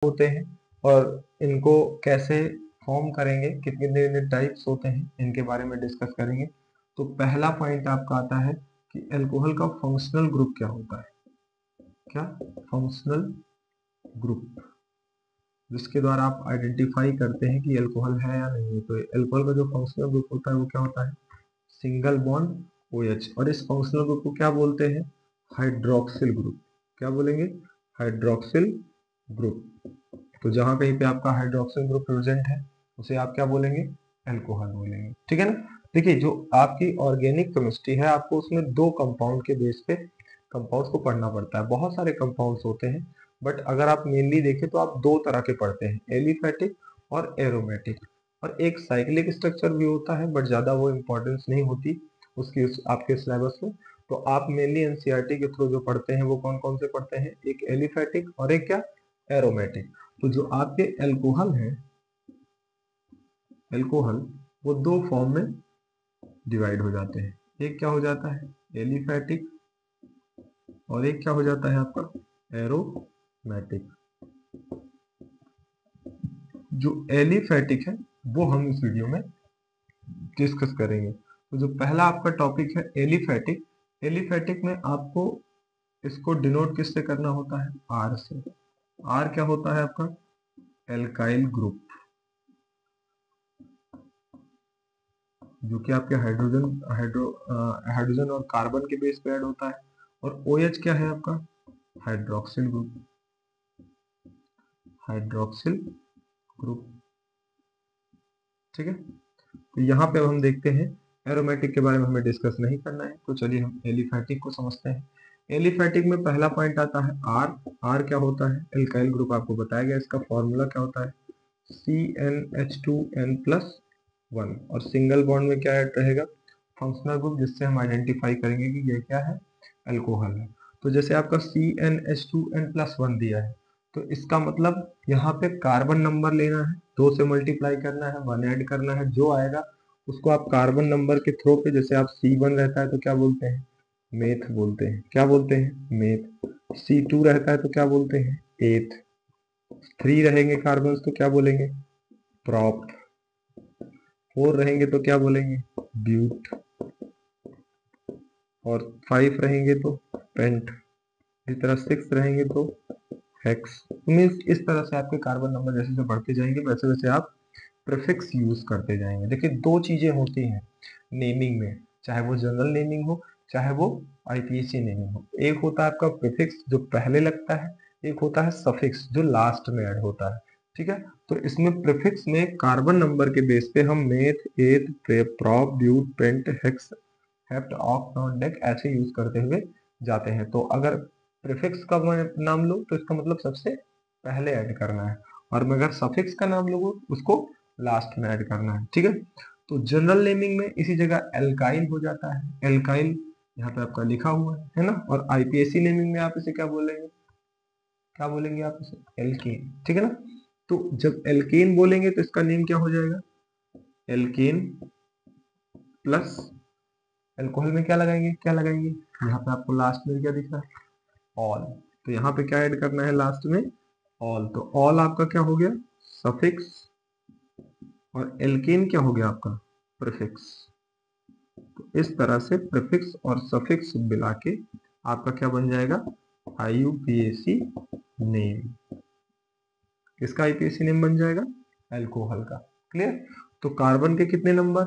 होते हैं और इनको कैसे फॉर्म करेंगे, कितने टाइप्स होते हैं, इनके बारे में डिस्कस करेंगे। तो पहला पॉइंट आपका आता है कि अल्कोहल का फंक्शनल ग्रुप क्या होता है। क्या फंक्शनल ग्रुप, जिसके द्वारा आप आइडेंटिफाई करते हैं कि अल्कोहल है या नहीं है। तो अल्कोहल का जो फंक्शनल ग्रुप होता है वो क्या होता है, सिंगल बॉन्ड OH। और इस फंक्शनल ग्रुप को क्या बोलते हैं, हाइड्रोक्सिल ग्रुप। क्या बोलेंगे, हाइड्रोक्सिल ग्रुप। तो जहां कहीं पे आपका हाइड्रोक्सिल ग्रुप प्रेजेंट है उसे आप क्या बोलेंगे, अल्कोहल बोलेंगे। ठीक है ना। देखिए जो आपकी ऑर्गेनिक केमिस्ट्री है, आपको उसमें दो कंपाउंड के बेस पे कंपाउंड्स को पढ़ना पड़ता है। बहुत सारे कंपाउंड्स होते हैं, बट अगर आप मेनली देखें तो आप दो तरह के पढ़ते हैं, एलिफैटिक और एरोमेटिक। और एक साइक्लिक स्ट्रक्चर भी होता है, बट ज्यादा वो इंपॉर्टेंस नहीं होती उसकी आपके सिलेबस में। तो आप मेनली एनसीईआरटी के थ्रू जो पढ़ते हैं वो कौन कौन से पढ़ते हैं, एक एलिफैटिक और एक क्या, एरोमेटिक। तो जो आपके एल्कोहल है, एल्कोहल वो दो फॉर्म में डिवाइड हो जाते हैं। एक क्या हो जाता है, एलिफैटिक, और एक क्या हो जाता है आपका, एरोमेटिक। जो एलिफैटिक है वो हम इस वीडियो में डिस्कस करेंगे। तो जो पहला आपका टॉपिक है एलिफैटिक, एलिफैटिक में आपको इसको डिनोट किससे करना होता है, आर से। आर क्या होता है आपका, एल्काइल ग्रुप, जो कि आपके हाइड्रोजन और कार्बन के बेस पे ऐड होता है। और OH क्या है आपका, हाइड्रोक्सिल ग्रुप, हाइड्रोक्सिल ग्रुप। ठीक है। तो यहाँ पे अब हम देखते हैं, एरोमेटिक के बारे में हमें डिस्कस नहीं करना है, तो चलिए हम एलिफैटिक को समझते हैं। एलिफैटिक में पहला पॉइंट आता है आर। आर क्या होता है, एल्काइल ग्रुप आपको बताया गया, इसका फॉर्मूला क्या होता है, CnH2n+1। और सिंगल बॉन्ड में क्या ऐड रहेगा, फंक्शनल ग्रुप, जिससे हम आइडेंटिफाई करेंगे कि ये क्या है, अल्कोहल है। तो जैसे आपका CnH2n+1 दिया है, तो इसका मतलब यहाँ पे कार्बन नंबर लेना है, 2 से मल्टीप्लाई करना है, 1 ऐड करना है, जो आएगा उसको आप कार्बन नंबर के थ्रू पे, जैसे आप C1 रहता है तो क्या बोलते हैं, मेथ बोलते हैं। क्या बोलते हैं, मेथ। C2 रहता है तो क्या बोलते हैं, एथ। 3 रहेंगे कार्बन तो क्या बोलेंगे, प्रॉप। 4 रहेंगे तो क्या बोलेंगे, ब्यूट। और 5 रहेंगे तो पेंट। इस तरह 6 रहेंगे तो हेक्स। मीन्स इस तरह से आपके कार्बन नंबर जैसे जैसे बढ़ते जाएंगे वैसे वैसे आप प्रीफिक्स यूज करते जाएंगे। देखिए दो चीजें होती हैं नेमिंग में, चाहे वो जनरल नेमिंग हो चाहे वो IPAC नेमिंग हो। एक होता है आपका प्रीफिक्स जो पहले लगता है, एक होता है सफिक्स जो लास्ट में ऐड होता है। ठीक है। तो इसमें प्रीफिक्स में कार्बन नंबर के बेस पे हम meth, eth, prop, but, pent, hex, hept, oct, non, dec ऐसे यूज करते हुए जाते हैं। तो अगर प्रीफिक्स का नाम लो तो इसका मतलब सबसे पहले ऐड करना है, और मैं अगर सफिक्स का नाम लूँ उसको लास्ट में ऐड करना है। ठीक है। तो जनरल नेमिंग में इसी जगह एल्काइल हो जाता है, एल्काइल यहाँ पे आपका लिखा हुआ है ना। और IPAC नेमिंग में आप इसे क्या बोलेंगे, क्या बोलेंगे आप इसे, एल्केन। ठीक है ना। तो जब एल्केन बोलेंगे तो इसका नेम क्या हो जाएगा, एल्केन प्लस अल्कोहल में क्या लगाएंगे, क्या लगाएंगे, यहाँ पे आपको लास्ट में क्या दिख रहा है, ऑल। तो यहाँ पे क्या ऐड करना है लास्ट में, ऑल। तो ऑल आपका क्या हो गया, सफिक्स, और एल्केन क्या हो गया आपका, प्रीफिक्स। तो इस तरह से प्रीफिक्स और सफिक्स मिला के आपका क्या बन जाएगा, IUPAC नेम। किसका IPAC नेम बन जाएगा, अल्कोहल का। क्लियर। तो कार्बन के कितने नंबर,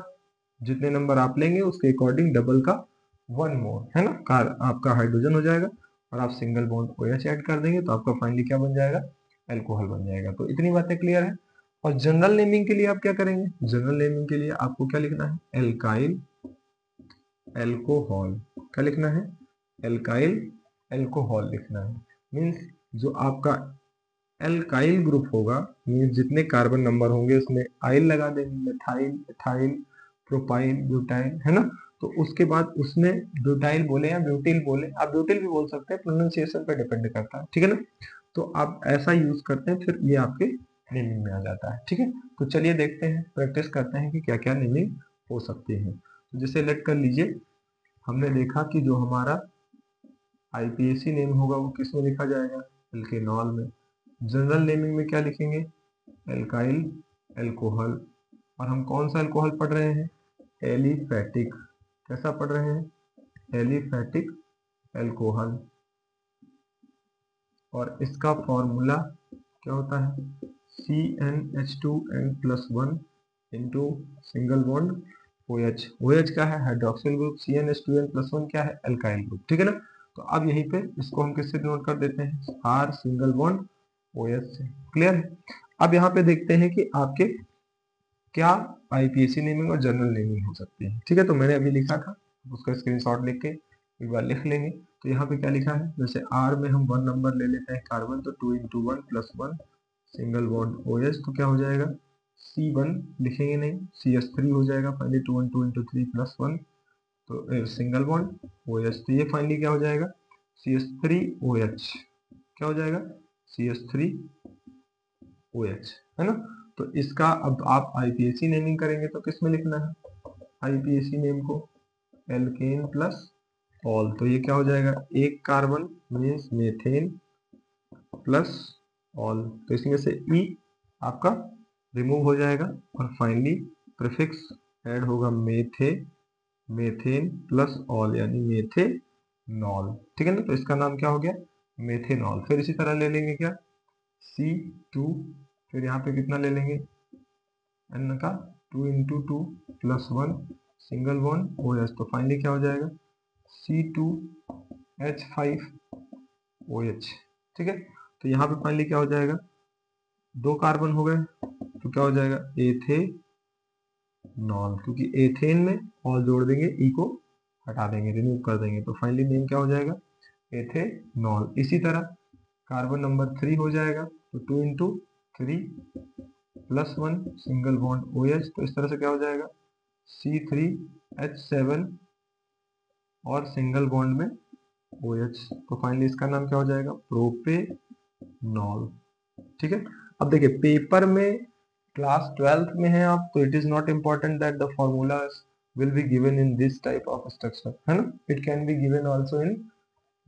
जितने नंबर आप लेंगे उसके अकॉर्डिंग डबल का 1 मोर, है ना। आपका हाइड्रोजन हो जाएगा, और आप सिंगल बॉन्ड OH ऐड कर देंगे तो आपका फाइनली क्या बन जाएगा, अल्कोहल बन जाएगा। तो इतनी बातें क्लियर है। और जनरल नेमिंग के लिए आप क्या करेंगे, जनरल नेमिंग के लिए आपको क्या लिखना है, एल्काइल एल्कोहल। क्या लिखना है, एल्काइल एल्कोहल लिखना है। मीन्स जो आपका एल्काइल ग्रुप होगा, मीन्स जितने कार्बन नंबर होंगे उसमें आइल लगा देंगे, मिथाइल, इथाइल, प्रोपाइल, ब्यूटाइल, है ना। तो उसके बाद उसमें ब्यूटाइल बोले या ब्यूटिल बोले, आप ब्यूटिल भी बोल सकते हैं, प्रोनाउंसिएशन पे डिपेंड करता है। ठीक है ना। तो आप ऐसा यूज करते हैं, फिर ये आपके नेमिंग में आ जाता है। ठीक है। तो चलिए देखते हैं, प्रैक्टिस करते हैं कि क्या क्या नेमिंग हो सकती है। तो जैसे लेट कर लीजिए, हमने देखा कि जो हमारा IPAC नेम होगा वो किस में लिखा जाएगा, एल्केनॉल में। जनरल नेमिंग में क्या लिखेंगे, एल्काइल एल्कोहल। और हम कौन सा अल्कोहल पढ़ रहे हैं, एलिफैटिक। कैसा पढ़ रहे हैं, एलिफैटिक एल्कोहल। और इसका फॉर्मूला क्या होता है, CnH2n+1 into single bond OH। OH क्या है, हाइड्रोक्सिल ग्रुप, CnH2n+1 क्या है, एल्काइल ग्रुप। ठीक है ना। तो अब यहीं पे इसको हम किससे नोट कर देते हैं, R सिंगल बॉन्ड OH से। क्लियर है। अब यहाँ पे देखते हैं कि आपके क्या IPAC नेमिंग और जनरल नेमिंग हो सकती है। ठीक है, तो मैंने अभी लिखा था, उसका स्क्रीनशॉट लेके एक बार लिख लेंगे। तो यहाँ पे क्या लिखा है, जैसे R में हम 1 नंबर ले लेते हैं कार्बन, तो 2 × 1 + 1 सिंगल बॉन्ड OH, तो क्या हो जाएगा, C1 लिखेंगे नहीं, CH3 हो जाएगा फाइनली, 2 × 2 × 3 + 1, तो सिंगल बॉन्ड OH। तो ये फाइनली क्या हो जाएगा, CH3OH। क्या हो जाएगा, CH3OH, है ना। तो इसका अब आप IPAC नेमिंग करेंगे तो किस में लिखना है, IPAC नेम को एल्केन प्लस ऑल। तो ये क्या हो जाएगा, एक carbon means methane plus all, तो इसमें से ई आपका रिमूव हो जाएगा और फाइनली प्रीफिक्स ऐड होगा मेथेन प्लस ऑल यानी मेथेनॉल। ठीक है ना। तो इसका नाम क्या हो गया, मेथेनॉल। फिर इसी तरह ले लेंगे क्या, C2, फिर यहाँ पे कितना ले लेंगे, N का 2 × 2 + 1 सिंगल बॉन्ड OH, तो फाइनली क्या हो जाएगा, C2H5OH। ठीक है। तो यहाँ पे फाइनली क्या हो जाएगा, 2 कार्बन हो गए, तो क्या हो जाएगा, एथेनॉल, क्योंकि एथेन में ऑल जोड़ देंगे, ई को हटा देंगे, रिमूव कर देंगे, तो फाइनली नेम क्या हो जाएगा, एथेनॉल। इसी तरह कार्बन नंबर 3 हो जाएगा, तो 2 × 3 + 1 सिंगल बॉन्ड OH, तो इस तरह से क्या हो जाएगा, C3H7 और सिंगल बॉन्ड में OH, तो फाइनली इसका नाम क्या हो जाएगा, प्रोपेनॉल। ठीक है। अब देखिए पेपर में क्लास 12th में है आप, तो it is not important that the formulas will be given in this type of structure, है ना। It can be given also in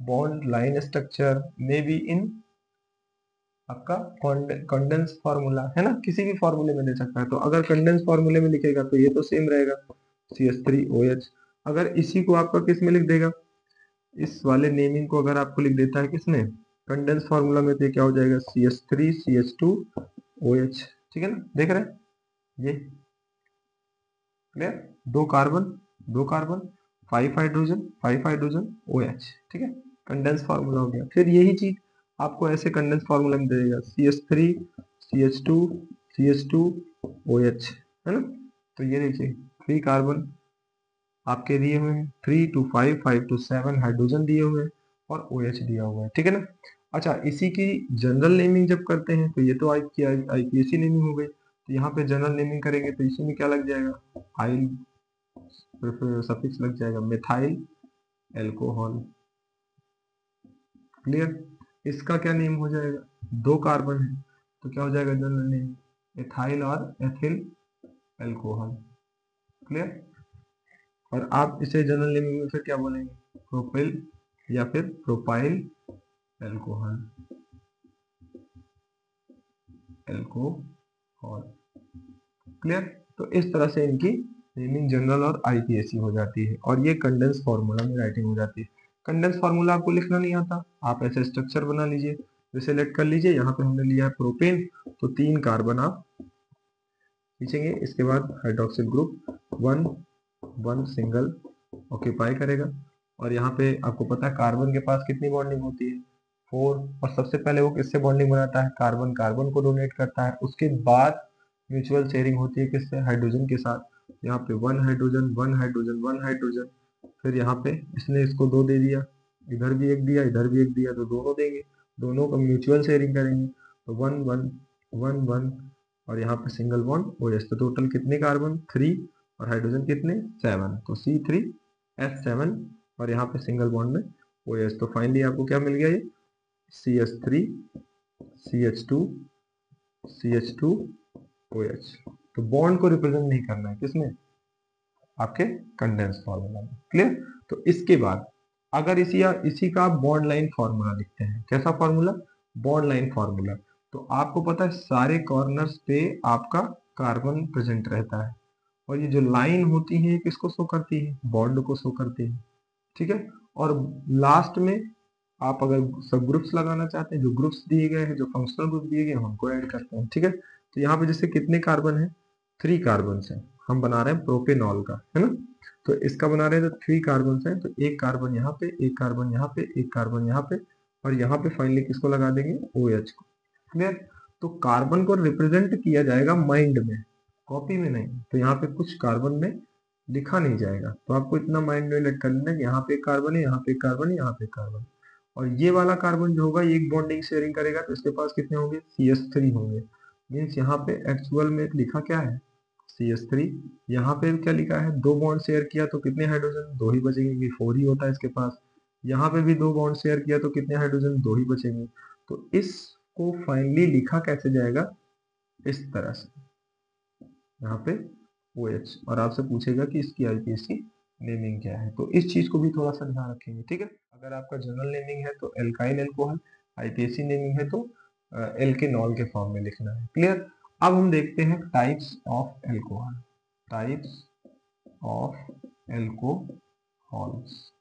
bond line structure, may be in आपका कंडेंस फार्मूला, है ना, किसी भी फार्मूले में दे सकता है। तो अगर कंडेंस फार्मूले में लिखेगा तो ये तो सेम रहेगा, CH3OH। अगर इसी को आपका किस में लिख देगा, इस वाले नेमिंग को अगर आपको लिख देता है किसने, कंडेंस फार्मूला में, तो क्या हो जाएगा, CH3CH2OH। ठीक है ना, देख रहे हैं ये क्लियर, 2 कार्बन 5 हाइड्रोजन OH। ठीक है, कंडेंस फार्मूला हो गया। फिर यही चीज आपको ऐसे कंडेंस फार्मूला में देगा, CH3CH2CH2OH, है ना। तो ये देखिए 3 कार्बन आपके दिए हुए हैं, 3 to 5 5 to 7 हाइड्रोजन दिए हुए हैं और OH दिया हुआ है। ठीक है ना। अच्छा, इसी की जनरल नेमिंग जब करते हैं तो ये तो IPAC नेमिंग हो गई, तो यहाँ पे जनरल नेमिंग करेंगे तो इसी में क्या लग जाएगा, आइल सफिक्स लग जाएगा, मिथाइल एल्कोहल। क्लियर। इसका क्या नेम हो जाएगा, 2 कार्बन है तो क्या हो जाएगा जनरल नेम, एथाइल और एथिल एल्कोहल। क्लियर। और आप इसे जनरल नेमिंग में फिर क्या बोलेंगे, प्रोपिल या फिर प्रोपाइल एल्कोहल, क्लियर। तो इस तरह से इनकी नेमिंग जनरल और IPAC हो जाती है और ये कंडेंस फार्मूला में राइटिंग हो जाती है। कंडेंस फार्मूला आपको लिखना नहीं आता, आप ऐसे स्ट्रक्चर बना लीजिए, तो सिलेक्ट कर लीजिए। यहाँ पे हमने लिया है प्रोपेन, तो 3 कार्बन आप खींचेंगे, इसके बाद हाइड्रोक्सिल ग्रुप 1 सिंगल ऑक्यूपाई करेगा। और यहाँ पे आपको पता है कार्बन के पास कितनी बॉन्डिंग होती है, 4। और सबसे पहले वो किससे बॉन्डिंग बनाता है, कार्बन कार्बन को डोनेट करता है, उसके बाद म्यूचुअल शेयरिंग होती है किससे, हाइड्रोजन के साथ। यहाँ पे 1 हाइड्रोजन 1 हाइड्रोजन 1 हाइड्रोजन, फिर यहाँ पे इसने इसको 2 दे दिया, इधर भी 1 दिया, इधर भी 1 दिया, तो दोनों देंगे, दोनों का म्यूचुअल शेयरिंग करेंगे, तो 1 1 1 1 और यहाँ पे सिंगल बॉन्ड OH। तो टोटल कितने कार्बन, 3 और हाइड्रोजन कितने, 7, तो C3H7 और यहाँ पे सिंगल बॉन्ड में OH। तो फाइनली आपको क्या मिल गया, ये CH3CH2CH2OH। तो बॉन्ड को रिप्रेजेंट नहीं करना है किसमें, आपके कंडेंस फार्मूला में। क्लियर। तो इसके बाद अगर इसी का बॉन्ड लाइन फार्मूला लिखते हैं, कैसा फार्मूला, बॉन्ड लाइन फार्मूला, तो आपको पता है सारे कॉर्नर्स पे आपका कार्बन प्रेजेंट रहता है, और ये जो लाइन होती है किसको शो करती है, बॉन्ड को शो करती है, ठीक है। और लास्ट में आप अगर सब ग्रुप्स लगाना चाहते हैं, जो ग्रुप्स दिए गए हैं, जो फंक्शनल ग्रुप दिए गए हैं उनको ऐड करते हैं, ठीक है। तो यहाँ पे जैसे कितने कार्बन है, 3 कार्बन है, हम बना रहे हैं प्रोपेनॉल का, है ना। तो इसका बना रहे हैं तो 3 कार्बन है, तो एक कार्बन यहाँ पे, एक कार्बन यहाँ पे, एक कार्बन यहाँ पे, और यहाँ पे फाइनली किसको लगा देंगे, OH को, क्लियर। तो कार्बन को रिप्रेजेंट किया जाएगा माइंड में, कॉपी में नहीं। तो यहाँ पे कुछ कार्बन में लिखा नहीं जाएगा, तो आपको इतना माइंड में लेट कर लेना कि यहाँ पे एक कार्बन है, यहाँ पे एक कार्बन है, यहाँ पे एक कार्बन, और ये वाला कार्बन जो होगा ये एक बॉन्डिंग शेयरिंग करेगा, तो इसके पास कितने होंगे, CH3 होंगे। मीन्स यहाँ पे एक्चुअल में लिखा क्या है, CH3। यहाँ पे क्या लिखा है, 2 बॉन्ड शेयर किया तो कितने हाइड्रोजन, 2 ही बचेंगे, क्योंकि 4 ही होता है इसके पास। यहाँ पे भी 2 बॉन्ड शेयर किया तो कितने हाइड्रोजन, 2 ही बचेंगे। तो इसको फाइनली लिखा कैसे जाएगा, इस तरह से, यहाँ पे OH, और आपसे पूछेगा कि इसकी IPSC नेमिंग क्या है, तो इस चीज को भी थोड़ा सा ध्यान रखेंगे, ठीक है। अगर आपका जनरल नेमिंग है तो एल्काइल एल्कोहल, IPSC नेमिंग है तो एल्केनॉल के फॉर्म में लिखना है, क्लियर। अब हम देखते हैं types of alcohol, types of alcohols.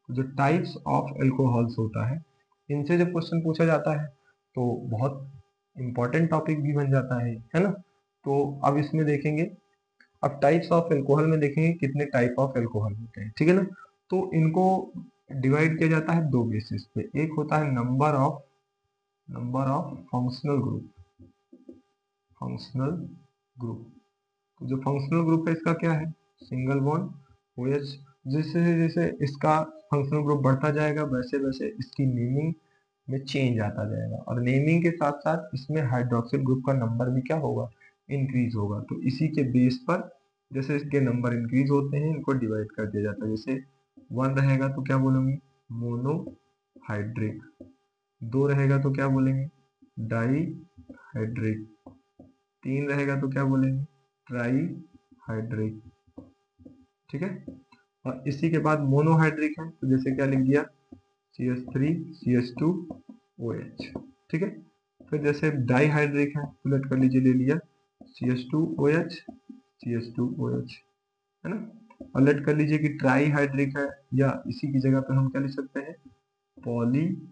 जो टाइप्स ऑफ एल्कोहल्स होता है, इनसे जब क्वेश्चन पूछा जाता है तो बहुत इंपॉर्टेंट टॉपिक भी बन जाता है ना। तो अब इसमें देखेंगे, अब टाइप्स ऑफ एल्कोहल में देखेंगे कितने टाइप ऑफ एल्कोहल होते हैं, ठीक है ना। तो इनको डिवाइड किया जाता है 2 बेसिस पे, एक होता है number of functional group, functional group. तो जो फंक्शनल ग्रुप है इसका क्या है, सिंगल बॉन्ड OH। जैसे जैसे इसका फंक्शनल ग्रुप बढ़ता जाएगा वैसे वैसे इसकी नेमिंग में चेंज आता जाएगा, और नेमिंग के साथ साथ इसमें हाइड्रोक्सिल ग्रुप का नंबर भी क्या होगा, इंक्रीज होगा। तो इसी के बेस पर जैसे इसके नंबर इंक्रीज होते हैं इनको डिवाइड कर दिया जाता है। जैसे 1 रहेगा तो क्या बोलेंगे, मोनोहाइड्रिक, 2 रहेगा तो क्या बोलेंगे, डाईहाइड्रिक, 3 रहेगा तो क्या बोलेंगे, ट्राईहाइड्रिक, ठीक है। और इसी के बाद मोनोहाइड्रिक है तो जैसे क्या लिख दिया, CH3 CH2 OH, ठीक है। फिर जैसे डाईहाइड्रिक है तो लेट कर लीजिए, ले लिया CH2 OH CH2 OH, है ना। और लेट कर लीजिए कि ट्राईहाइड्रिक है, या इसी की जगह पे हम क्या लिख सकते हैं, पॉलीहाइड्रिक,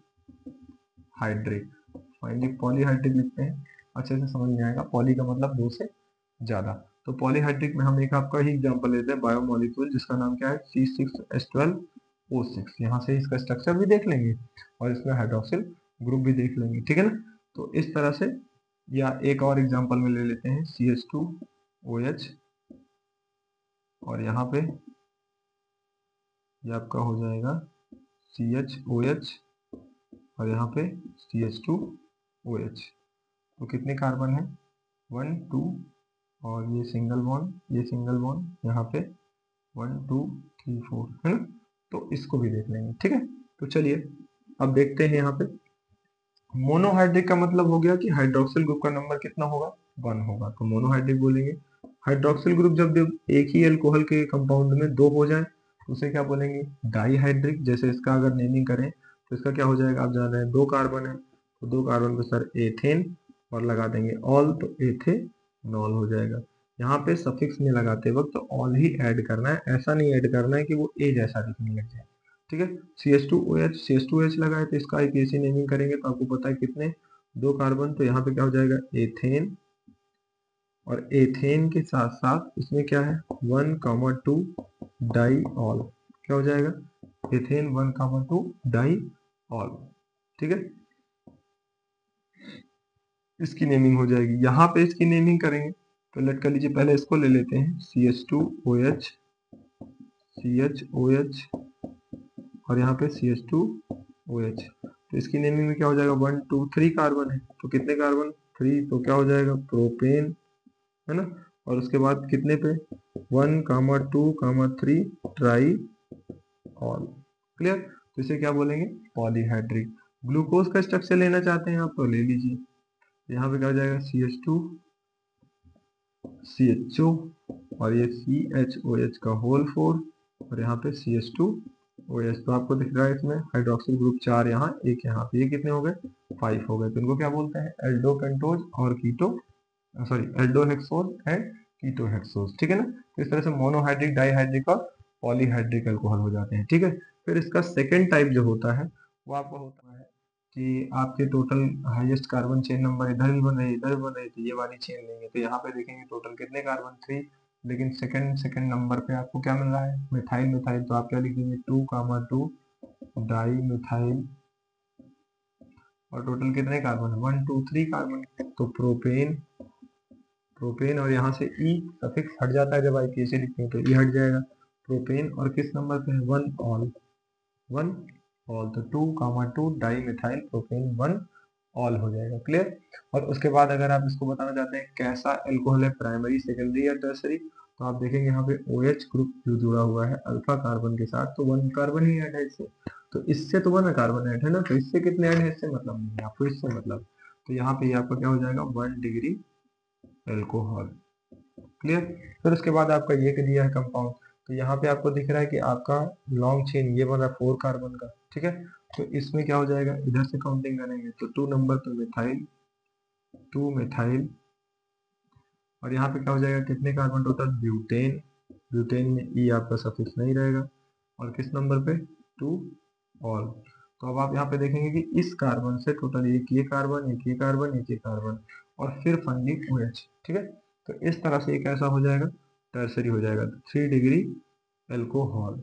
फाइनली पॉलीहाइड्रिक लिखते हैं, अच्छे से समझ में आएगा। पॉली का मतलब 2 से ज्यादा। तो पॉलीहाइड्रिक में हम एक आपका ही एग्जांपल लेते हैं, बायोमोलिक्यूल जिसका नाम क्या है, C6H12O6। यहाँ से इसका स्ट्रक्चर भी देख लेंगे और इसमें हाइड्रोक्सिल ग्रुप भी देख लेंगे, ठीक है ना। तो इस तरह से, या एक और एग्जांपल में ले लेते हैं CH2OH, और यहाँ पे ये आपका हो जाएगा CHOH, और यहाँ पे CH2OH। तो कितने कार्बन है, 1 2, और ये सिंगल बॉन्ड, ये सिंगल बॉन्ड, यहाँ पे 1 2 3 4, है ना। तो इसको भी देख लेंगे, ठीक है। तो चलिए अब देखते हैं, यहाँ पे मोनोहाइड्रिक का मतलब हो गया कि हाइड्रोक्सिल ग्रुप का नंबर कितना होगा, 1 होगा, तो मोनोहाइड्रिक बोलेंगे। हाइड्रोक्सिल ग्रुप जब एक ही अल्कोहल के कंपाउंड में 2 हो जाए तो उसे क्या बोलेंगे, डाईहाइड्रिक। जैसे इसका अगर नेमिंग करें तो इसका क्या हो जाएगा, आप जान रहे हैं 2 कार्बन है तो 2 कार्बन पे सर एथेन, और लगा देंगे ऑल, तो एथेनॉल हो जाएगा। यहाँ पे सफिक्स में लगाते वक्त तो ऑल ही ऐड करना है, ऐसा नहीं ऐड करना है कि वो ए जैसा दिखने लग जाए, ठीक है। CH2OH लगाए तो इसका IPSC नेमिंग करेंगे तो आपको पता है कितने, 2 कार्बन, तो यहाँ पे क्या हो जाएगा, एथेन। और एथेन के साथ साथ इसमें क्या है, 1,2 डाईऑल, क्या हो जाएगा, एथेन 1,2 डाईऑल, ठीक है। इसकी नेमिंग हो जाएगी। यहाँ पे इसकी नेमिंग करेंगे तो लेट कर लीजिए, पहले इसको ले लेते हैं, CH2OH CHOH, और यहाँ पे CH2OH। तो इसकी नेमिंग में क्या हो जाएगा, 1 2 3 कार्बन है तो कितने कार्बन, 3, तो क्या हो जाएगा, प्रोपेन, है ना। और उसके बाद कितने पे, 1 2 3 ट्राई ऑल, क्लियर। तो इसे क्या बोलेंगे, पॉलीहाइड्रिक। ग्लूकोज का स्ट्रक्चर लेना चाहते हैं आप तो ले लीजिए, यहाँ पे क्या हो जाएगा, CH2 CHO, और ये CHOH का होल 4, और यहाँ पे CH2 OH तो आपको दिख रहा है इसमें हाइड्रोक्सिल ग्रुप 4 यहाँ, एक यहाँ, तो ये कितने हो गए, 5 हो गए। तो इनको क्या बोलते हैं, एल्डो पेंटोज और keto, sorry aldo hexose and keto hexose, ठीक है ना। तो इस तरह से मोनोहाइड्रिक, डाईहाइड्रिक और पॉलीहाइड्रिक अल्कोहल हो जाते हैं, ठीक है। फिर इसका सेकेंड टाइप जो होता है वो आपका होता है कि आपके total highest carbon chain number इधर भी बन रही है, इधर भी बन रही है, तो ये वाली चेन लेंगे तो यहाँ पे देखेंगे टोटल कितने कार्बन, 3। लेकिन सेकंड सेकंड नंबर पे आपको क्या मिल रहा है, मिथाइल मिथाइल, तो आप क्या लिखेंगे 2,2 डाई मिथाइल, और टोटल कितने कार्बन है, 1 2 3 कार्बन। तो प्रोपेन, प्रोपेन और यहाँ से ई सफिक्स हट जाता है, जब आईपीएसी लिखते हैं तो ई हट जाएगा। प्रोपेन और किस नंबर पे है, 1 ऑल, 1 ऑल, तो 2,2 डाई मिथाइल प्रोपेन 1 ऑल हो जाएगा, क्लियर। और उसके बाद अगर आप इसको बताना चाहते हैं कैसा एल्कोहल है, प्राइमरी, सेकेंडरी या टर्सरी, तो आप देखेंगे यहाँ पे OH ग्रुप जो जुड़ा हुआ है अल्फा कार्बन के साथ, तो 1 कार्बन ही ऐड है इससे, तो इससे तो 1 कार्बन ऐड है ना, तो इससे कितने ऐड है, इससे मतलब नहीं है आपको, इससे मतलब। तो यहाँ पे ये आपका क्या हो जाएगा, 1 डिग्री एल्कोहल, क्लियर। फिर उसके बाद आपका ये दिया है कंपाउंड, तो यहाँ पे आपको दिख रहा है कि आपका लॉन्ग चेन ये बन रहा है 4 कार्बन का, ठीक है। तो इसमें क्या हो जाएगा, इधर से काउंटिंग करेंगे तो 2 नंबर पे मिथाइल, 2 मिथाइल, और यहाँ पे क्या हो जाएगा, कितने कार्बन टोटल, ब्यूटेन, ब्यूटेन में ई आपका सफिक्स नहीं रहेगा, और किस नंबर पे, 2 ऑल। तो अब आप यहाँ पे देखेंगे कि इस कार्बन से टोटल एक ये कार्बन, एक ये कार्बन, एक ये कार्बन, और फिर फाइनली OH, ठीक है। तो इस तरह से ये कैसा हो जाएगा, टर्सरी हो जाएगा, 3 डिग्री एल्कोहल।